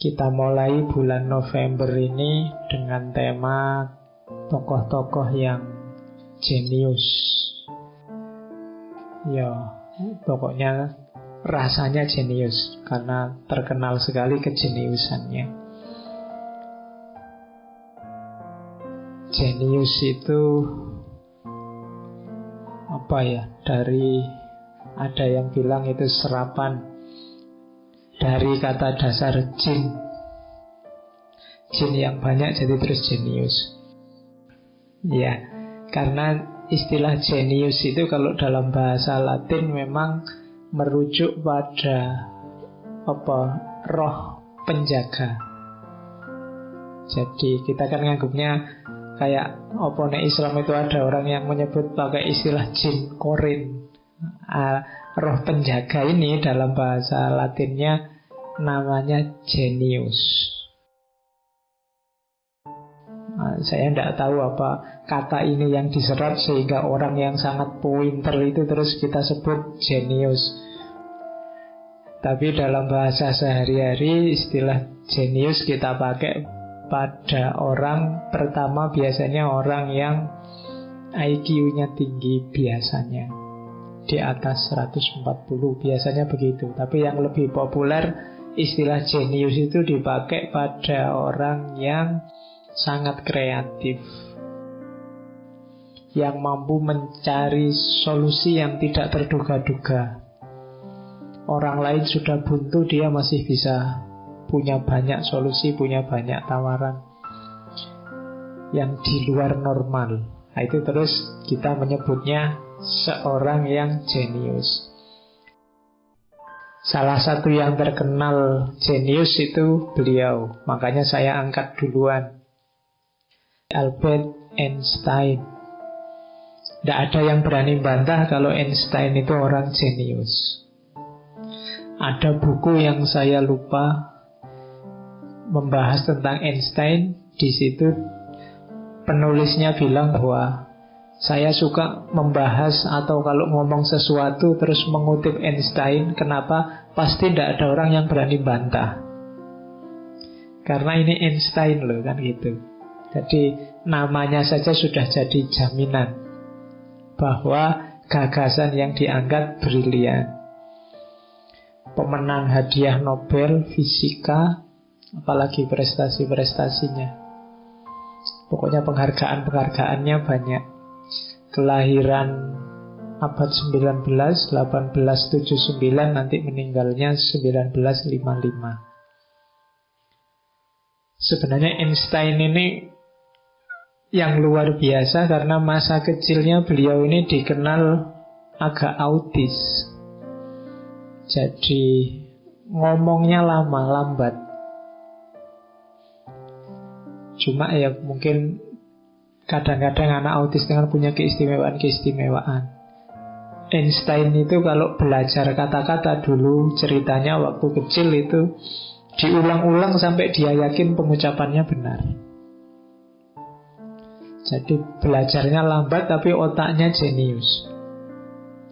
Kita mulai bulan November ini dengan tema tokoh-tokoh yang jenius. Ya, pokoknya rasanya jenius karena terkenal sekali kejeniusannya. Jenius itu apa ya? Ada yang bilang itu serapan dari kata dasar jin. Jin yang banyak jadi terus jenius. Ya, karena istilah jenius itu kalau dalam bahasa Latin memang merujuk pada roh penjaga. Jadi kita kan nganggapnya kayak nek Islam itu ada orang yang menyebut pakai istilah jin korin. Roh penjaga ini dalam bahasa Latinnya namanya genius. Saya tidak tahu apa kata ini yang diserap sehingga orang yang sangat pointer itu terus kita sebut genius. Tapi dalam bahasa sehari-hari istilah genius kita pakai pada orang pertama, biasanya orang yang IQ-nya tinggi biasanya di atas 140 biasanya begitu. Tapi yang lebih populer istilah jenius itu dipakai pada orang yang sangat kreatif, yang mampu mencari solusi yang tidak terduga-duga. Orang lain sudah buntu, dia masih bisa punya banyak solusi, punya banyak tawaran yang di luar normal. Nah, itu terus kita menyebutnya seorang yang jenius. Salah satu yang terkenal jenius itu beliau, makanya saya angkat duluan, Albert Einstein. Tidak ada yang berani bantah kalau Einstein itu orang jenius. Ada buku yang saya lupa membahas tentang Einstein. Di situ penulisnya bilang bahwa saya suka membahas atau kalau ngomong sesuatu terus mengutip Einstein. Kenapa? Pasti tidak ada orang yang berani bantah. Karena ini Einstein loh, kan gitu. Jadi namanya saja sudah jadi jaminan bahwa gagasan yang diangkat brilian. Pemenang hadiah Nobel fisika, apalagi prestasi-prestasinya. Pokoknya penghargaan-penghargaannya banyak. Kelahiran abad 19, 1879, nanti meninggalnya 1955. Sebenarnya Einstein ini yang luar biasa karena masa kecilnya beliau ini dikenal agak autis. Jadi ngomongnya lambat. Cuma ya mungkin kadang-kadang anak autis dengan punya keistimewaan. Einstein itu kalau belajar kata-kata dulu, ceritanya waktu kecil itu diulang-ulang sampai dia yakin pengucapannya benar. Jadi belajarnya lambat tapi otaknya jenius.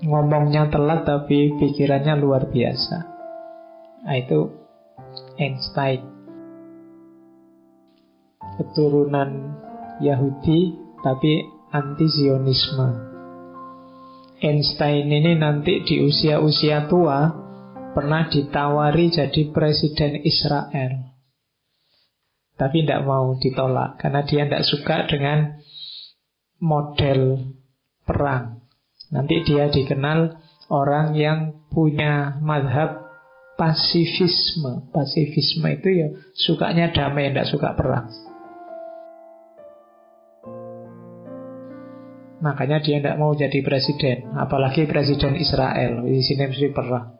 Ngomongnya telat tapi pikirannya luar biasa. Nah, itu Einstein. Keturunan Yahudi tapi anti-Zionisme. Einstein ini nanti di usia-usia tua pernah ditawari jadi presiden Israel, tapi tidak mau, ditolak karena dia tidak suka dengan model perang. Nanti dia dikenal orang yang punya mazhab pasifisme. Pasifisme itu ya sukanya damai, tidak suka perang. Makanya dia tidak mau jadi presiden, apalagi presiden Israel. Di sini mesti perang.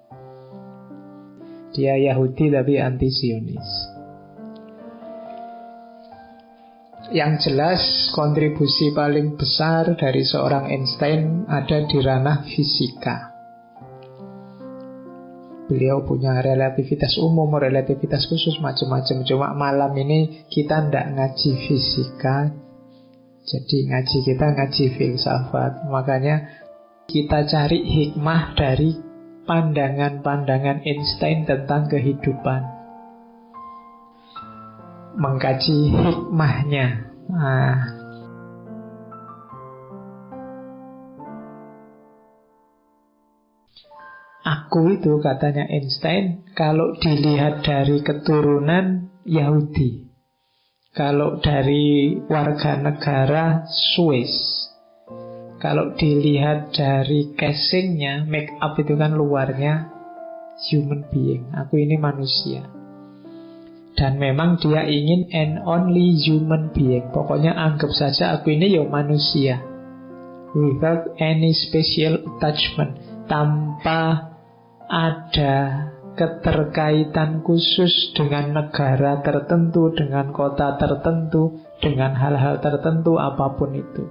Dia Yahudi tapi anti-Zionis. Yang jelas kontribusi paling besar dari seorang Einstein ada di ranah fisika. Beliau punya relativitas umum, relativitas khusus, macam-macam. Cuma malam ini kita tidak ngaji fisika, jadi ngaji kita ngaji filsafat. Makanya kita cari hikmah dari pandangan-pandangan Einstein tentang kehidupan. mengkaji hikmahnya. Nah, aku itu, katanya Einstein, kalau dilihat dari keturunan Yahudi, kalau dari warga negara Swiss, kalau dilihat dari casingnya, make up itu kan luarnya, human being, aku ini manusia. Dan memang dia ingin an only human being. Pokoknya anggap saja aku ini ya manusia, without any special attachment, tanpa ada keterkaitan khusus dengan negara tertentu, dengan kota tertentu, dengan hal-hal tertentu apapun itu.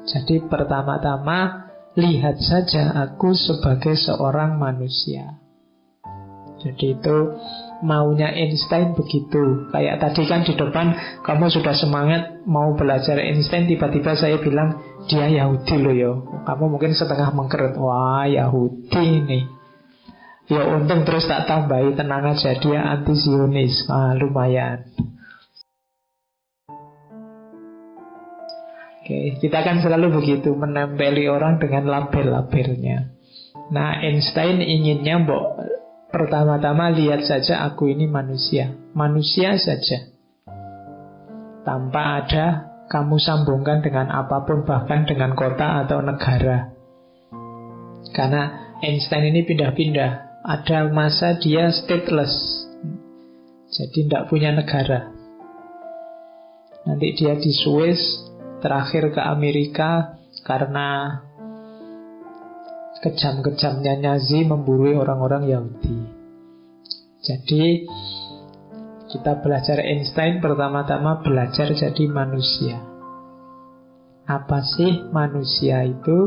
Jadi pertama-tama lihat saja aku sebagai seorang manusia. Jadi itu maunya Einstein begitu. Kayak tadi kan di depan kamu sudah semangat mau belajar Einstein, tiba-tiba saya bilang dia Yahudi loh yo. Kamu mungkin setengah mengkerut, wah Yahudi nih. Ya untung terus tak tambahi, tenang aja dia anti-Zionis. Lumayan. Oke, kita kan selalu begitu, menempeli orang dengan label-labelnya. Nah, Einstein inginnya pertama-tama lihat saja aku ini manusia. Manusia saja, tanpa ada kamu sambungkan dengan apapun, bahkan dengan kota atau negara. Karena Einstein ini pindah-pindah. Ada masa dia stateless, jadi tidak punya negara. Nanti dia di Swiss, terakhir ke Amerika karena kejam-kejamnya Nazi memburu orang-orang Yahudi. Jadi kita belajar Einstein, pertama-tama belajar jadi manusia. Apa sih manusia itu?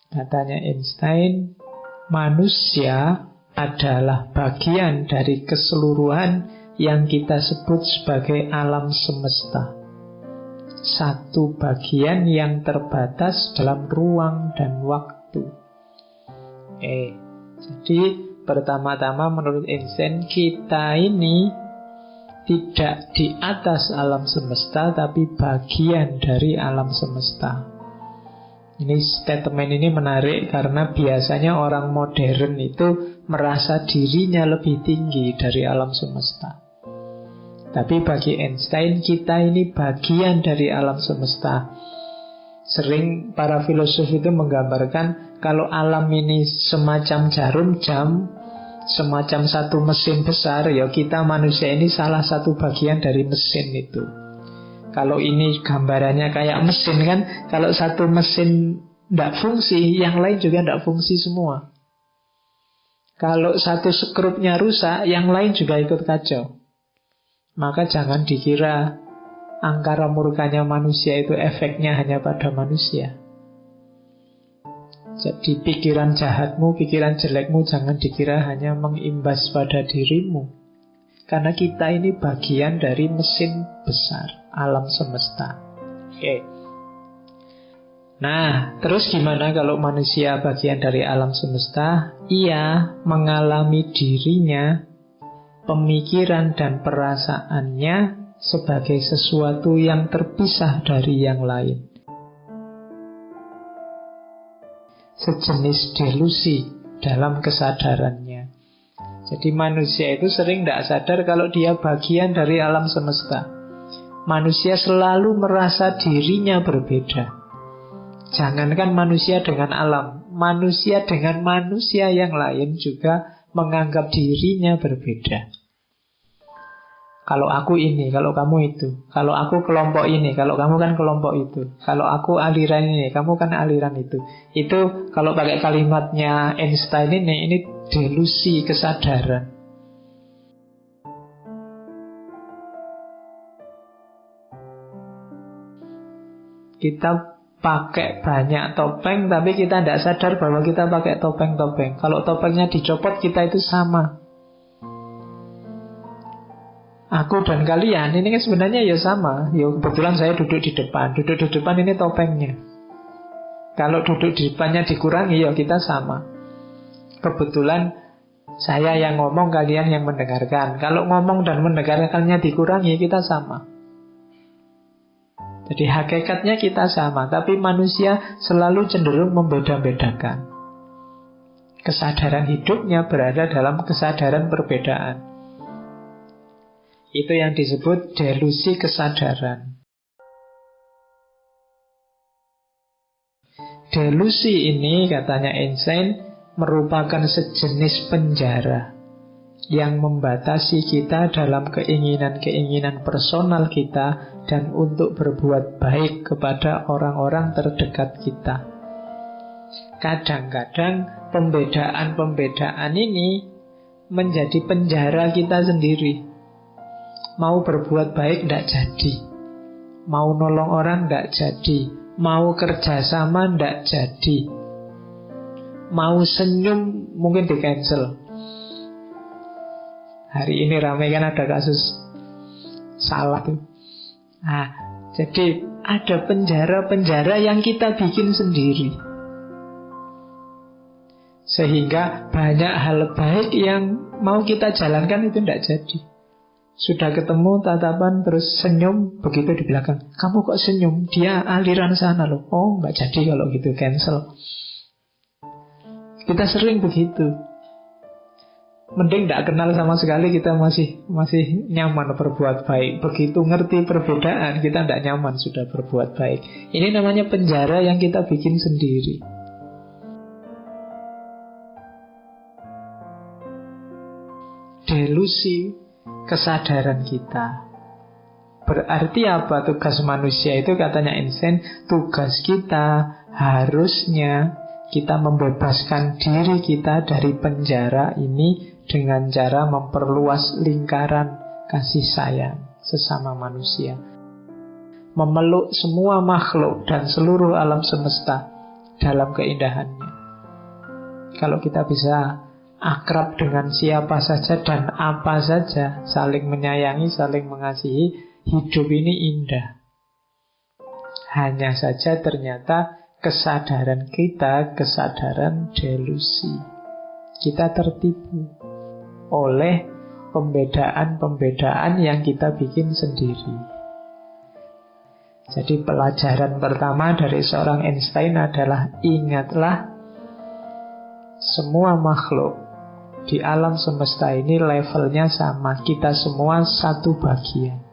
Katanya Einstein, manusia adalah bagian dari keseluruhan yang kita sebut sebagai alam semesta. Satu bagian yang terbatas dalam ruang dan waktu. Jadi pertama-tama menurut Einstein, kita ini tidak di atas alam semesta, tapi bagian dari alam semesta. Ini statement ini menarik karena biasanya orang modern itu merasa dirinya lebih tinggi dari alam semesta. Tapi bagi Einstein, kita ini bagian dari alam semesta. Sering para filosof itu menggambarkan kalau alam ini semacam jarum jam, semacam satu mesin besar, ya kita manusia ini salah satu bagian dari mesin itu. Kalau ini gambarannya kayak mesin kan, kalau satu mesin tidak fungsi, yang lain juga tidak fungsi semua. Kalau satu skrupnya rusak, yang lain juga ikut kacau. Maka jangan dikira angkara murkanya manusia itu efeknya hanya pada manusia. Jadi pikiran jahatmu, pikiran jelekmu jangan dikira hanya mengimbas pada dirimu. Karena kita ini bagian dari mesin besar alam semesta. Nah, terus gimana kalau manusia bagian dari alam semesta? Ia mengalami dirinya, pemikiran dan perasaannya sebagai sesuatu yang terpisah dari yang lain. Sejenis delusi dalam kesadarannya. Jadi manusia itu sering tidak sadar kalau dia bagian dari alam semesta. Manusia selalu merasa dirinya berbeda. Jangankan manusia dengan alam, manusia dengan manusia yang lain juga menganggap dirinya berbeda. Kalau aku ini, kalau kamu itu. Kalau aku kelompok ini, kalau kamu kan kelompok itu. Kalau aku aliran ini, kamu kan aliran itu. Itu kalau pakai kalimatnya Einstein ini delusi kesadaran. Kita pakai banyak topeng, tapi kita tidak sadar bahwa kita pakai topeng-topeng. Kalau topengnya dicopot, kita itu sama. Aku dan kalian ini kan sebenarnya ya sama. Ya kebetulan saya duduk di depan. Duduk di depan ini topengnya. Kalau duduk di depannya dikurangi, ya kita sama. Kebetulan saya yang ngomong, kalian yang mendengarkan. Kalau ngomong dan mendengarkannya dikurangi, kita sama. Jadi hakikatnya kita sama, tapi manusia selalu cenderung membeda-bedakan. Kesadaran hidupnya berada dalam kesadaran perbedaan. Itu yang disebut delusi kesadaran. Delusi ini, katanya Einstein, merupakan sejenis penjara yang membatasi kita dalam keinginan-keinginan personal kita dan untuk berbuat baik kepada orang-orang terdekat kita. Kadang-kadang pembedaan-pembedaan ini menjadi penjara kita sendiri. Mau berbuat baik tidak jadi, mau nolong orang tidak jadi, mau kerjasama tidak jadi, mau senyum mungkin di cancel. Hari ini ramai kan ada kasus salah tuh. Nah, jadi ada penjara-penjara yang kita bikin sendiri, sehingga banyak hal baik yang mau kita jalankan itu tidak jadi. Sudah ketemu tatapan terus senyum, begitu di belakang, kamu kok senyum? Dia aliran sana loh. Oh, nggak jadi kalau gitu, cancel. Kita sering begitu. Mending tidak kenal sama sekali, kita masih nyaman berbuat baik. Begitu ngerti perbedaan, kita tidak nyaman sudah berbuat baik. Ini namanya penjara yang kita bikin sendiri. Delusi kesadaran kita. Berarti apa tugas manusia itu? Katanya Einstein, tugas kita harusnya kita membebaskan diri kita dari penjara ini dengan cara memperluas lingkaran kasih sayang sesama manusia, memeluk semua makhluk dan seluruh alam semesta dalam keindahannya. Kalau kita bisa akrab dengan siapa saja dan apa saja, saling menyayangi, saling mengasihi, hidup ini indah. Hanya saja ternyata kesadaran kita, kesadaran delusi. Kita tertipu oleh pembedaan-pembedaan yang kita bikin sendiri. Jadi pelajaran pertama dari seorang Einstein adalah ingatlah, semua makhluk di alam semesta ini levelnya sama. Kita semua satu bagian.